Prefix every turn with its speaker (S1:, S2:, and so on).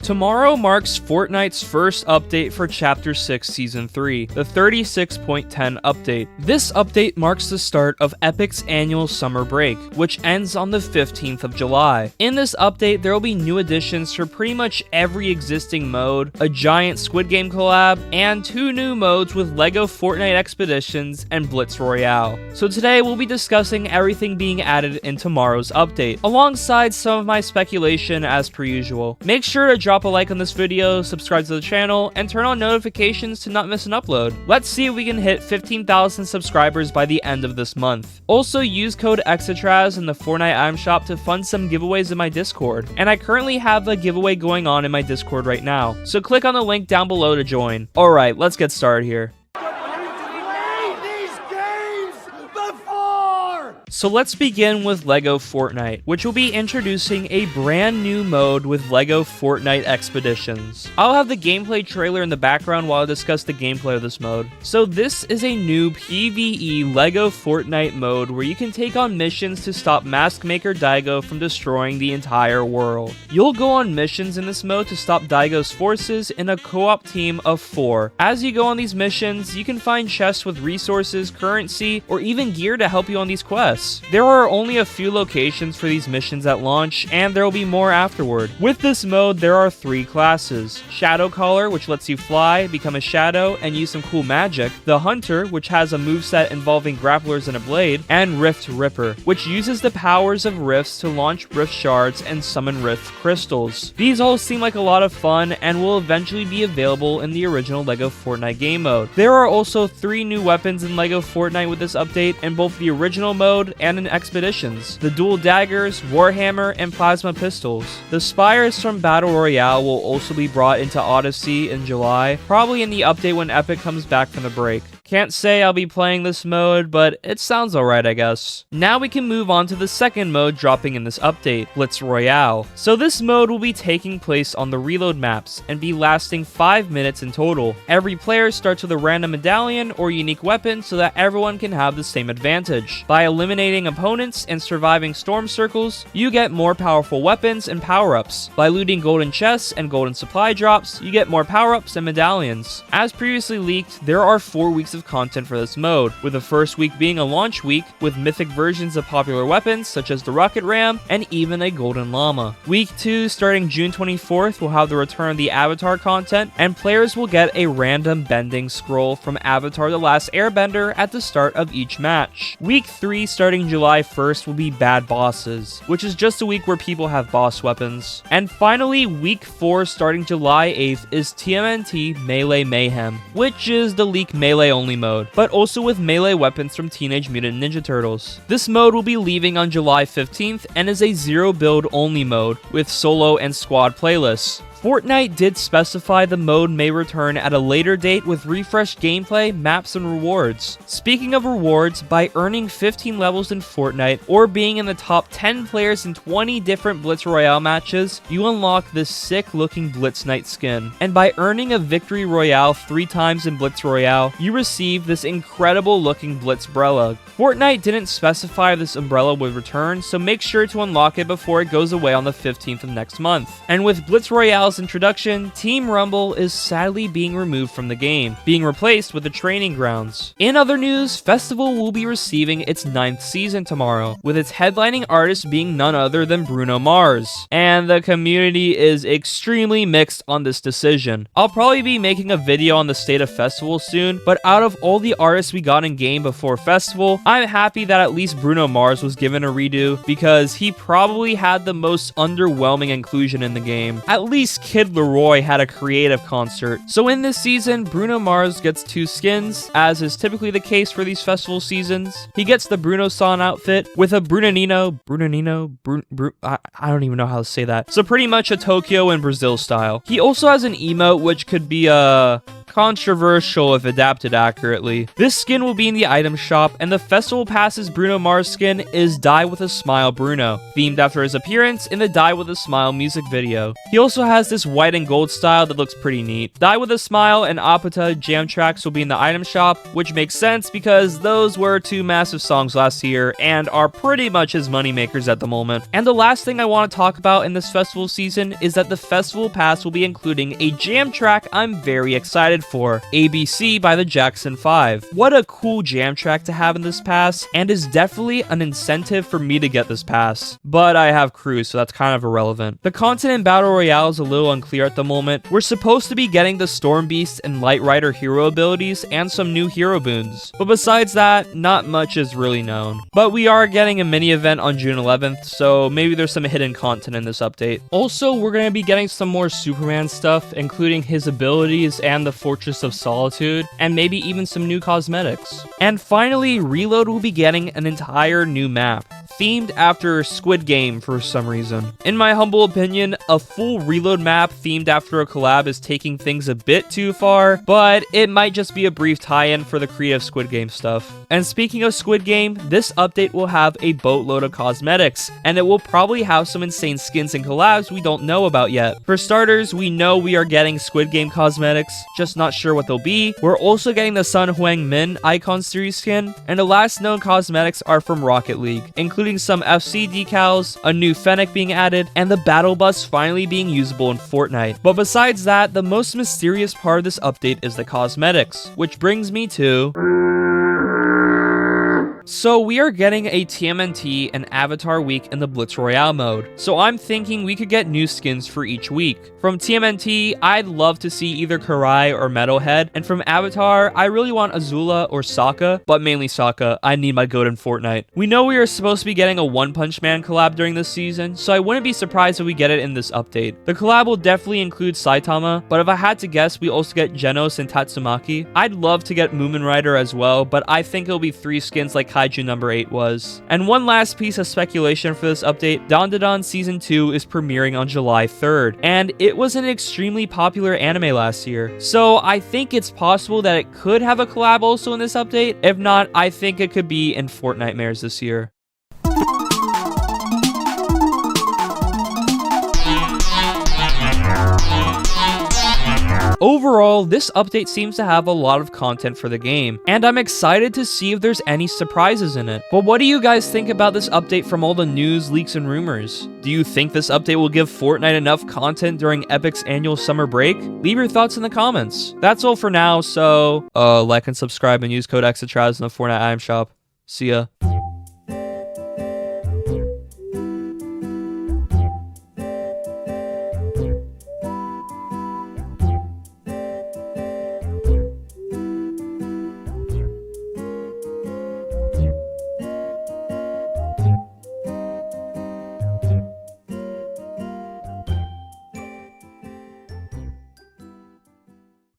S1: Tomorrow marks Fortnite's first update for Chapter 6 Season 3, the 36.10 update. This update marks the start of Epic's annual summer break, which ends on the 15th of July. In this update, there will be new additions for pretty much every existing mode, a giant Squid Game collab, and 2 new modes with LEGO Fortnite Expeditions and Blitz Royale. So today we'll be discussing everything being added in tomorrow's update, alongside some of my speculation as per usual. Make sure to drop a like on this video, subscribe to the channel, and turn on notifications to not miss an upload. Let's see if we can hit 15,000 subscribers by the end of this month. Also, use code EXTRATRAS in the Fortnite item shop to fund some giveaways in my Discord, and I currently have a giveaway going on in my Discord right now, so click on the link down below to join. Alright, let's get started here. So let's begin with LEGO Fortnite, which will be introducing a brand new mode with LEGO Fortnite Expeditions. I'll have the gameplay trailer in the background while I discuss the gameplay of this mode. So this is a new PvE LEGO Fortnite mode where you can take on missions to stop Mask Maker Daigo from destroying the entire world. You'll go on missions in this mode to stop Daigo's forces in a co-op team of 4. As you go on these missions, you can find chests with resources, currency, or even gear to help you on these quests. There are only a few locations for these missions at launch, and there will be more afterward. With this mode, there are 3 classes. Shadow Caller, which lets you fly, become a shadow, and use some cool magic. The Hunter, which has a moveset involving grapplers and a blade. And Rift Ripper, which uses the powers of rifts to launch rift shards and summon rift crystals. These all seem like a lot of fun and will eventually be available in the original LEGO Fortnite game mode. There are also 3 new weapons in LEGO Fortnite with this update in both the original mode and in Expeditions: the dual daggers, warhammer, and plasma pistols. The spires from Battle Royale will also be brought into Odyssey in July, probably in the update when Epic comes back from the break. Can't say I'll be playing this mode, but it sounds alright, I guess. Now we can move on to the second mode dropping in this update, Blitz Royale. So this mode will be taking place on the reload maps and be lasting 5 minutes in total. Every player starts with a random medallion or unique weapon so that everyone can have the same advantage. By eliminating opponents and surviving storm circles, you get more powerful weapons and power-ups. By looting golden chests and golden supply drops, you get more power-ups and medallions. As previously leaked, there are 4 weeks of content for this mode, with the first week being a launch week with mythic versions of popular weapons such as the rocket ram and even a golden llama. Week 2 starting June 24th will have the return of the Avatar content, and players will get a random bending scroll from Avatar: The Last Airbender at the start of each match. Week 3 starting July 1st will be Bad Bosses, which is just a week where people have boss weapons. And finally, week 4 starting July 8th is TMNT Melee Mayhem, which is the Leak Melee only mode, but also with melee weapons from Teenage Mutant Ninja Turtles. This mode will be leaving on July 15th and is a 0 build only mode with solo and squad playlists. Fortnite did specify the mode may return at a later date with refreshed gameplay, maps, and rewards. Speaking of rewards, by earning 15 levels in Fortnite or being in the top 10 players in 20 different Blitz Royale matches, you unlock this sick looking Blitz Knight skin. And by earning a Victory Royale 3 times in Blitz Royale, you receive this incredible looking Blitz umbrella. Fortnite didn't specify if this umbrella would return, so make sure to unlock it before it goes away on the 15th of next month. And with Blitz Royale's introduction, Team Rumble is sadly being removed from the game, being replaced with the training grounds. In other news, Festival will be receiving its 9th season tomorrow, with its headlining artist being none other than Bruno Mars. And the community is extremely mixed on this decision. I'll probably be making a video on the state of Festival soon, but out of all the artists we got in game before Festival, I'm happy that at least Bruno Mars was given a redo, because he probably had the most underwhelming inclusion in the game. At least Kid Laroi had a creative concert. So in this season, Bruno Mars gets 2 skins, as is typically the case for these festival seasons. He gets the Bruno San outfit with a I don't even know how to say that. So pretty much a Tokyo and Brazil style. He also has an emote which could be controversial if adapted accurately. This skin will be in the item shop, and the Festival Pass's Bruno Mars skin is Die With A Smile Bruno, themed after his appearance in the Die With A Smile music video. He also has this white and gold style that looks pretty neat. Die With A Smile and Apata jam tracks will be in the item shop, which makes sense because those were two massive songs last year and are pretty much his moneymakers at the moment. And the last thing I want to talk about in this festival season is that the Festival Pass will be including a jam track I'm very excited for, ABC by the Jackson 5. What a cool jam track to have in this pass, and is definitely an incentive for me to get this pass. But I have Cruise, so that's kind of irrelevant. The content in Battle Royale is a little unclear at the moment. We're supposed to be getting the Storm Beast and Light Rider hero abilities and some new hero boons. But besides that, not much is really known. But we are getting a mini event on June 11th, so maybe there's some hidden content in this update. Also, we're going to be getting some more Superman stuff, including his abilities and the Fortress of Solitude, and maybe even some new cosmetics. And finally, Reload will be getting an entire new map, themed after Squid Game for some reason. In my humble opinion, a full Reload map themed after a collab is taking things a bit too far, but it might just be a brief tie-in for the creative Squid Game stuff. And speaking of Squid Game, this update will have a boatload of cosmetics, and it will probably have some insane skins and collabs we don't know about yet. For starters, we know we are getting Squid Game cosmetics, just not sure what they'll be. We're also getting the Sun Huang Min Icon Series skin, and the last known cosmetics are from Rocket League, including some FC decals, a new Fennec being added, and the Battle Bus finally being usable in Fortnite. But besides that, the most mysterious part of this update is the cosmetics, which brings me to... So we are getting a TMNT and Avatar week in the Blitz Royale mode, so I'm thinking we could get new skins for each week. From TMNT, I'd love to see either Karai or Metalhead, and from Avatar, I really want Azula or Sokka, but mainly Sokka. I need my goat in Fortnite. We know we are supposed to be getting a One Punch Man collab during this season, so I wouldn't be surprised if we get it in this update. The collab will definitely include Saitama, but if I had to guess, we also get Genos and Tatsumaki. I'd love to get Moomin Rider as well, but I think it'll be 3 skins like Kaiju number 8 was. And one last piece of speculation for this update, Dandadan Season 2 is premiering on July 3rd, and it was an extremely popular anime last year. So I think it's possible that it could have a collab also in this update. If not, I think it could be in Fortnitemares this year. Overall, this update seems to have a lot of content for the game, and I'm excited to see if there's any surprises in it. But what do you guys think about this update from all the news, leaks, and rumors? Do you think this update will give Fortnite enough content during Epic's annual summer break? Leave your thoughts in the comments. That's all for now, so like and subscribe and use code EXTRATRAS in the Fortnite item shop. See ya.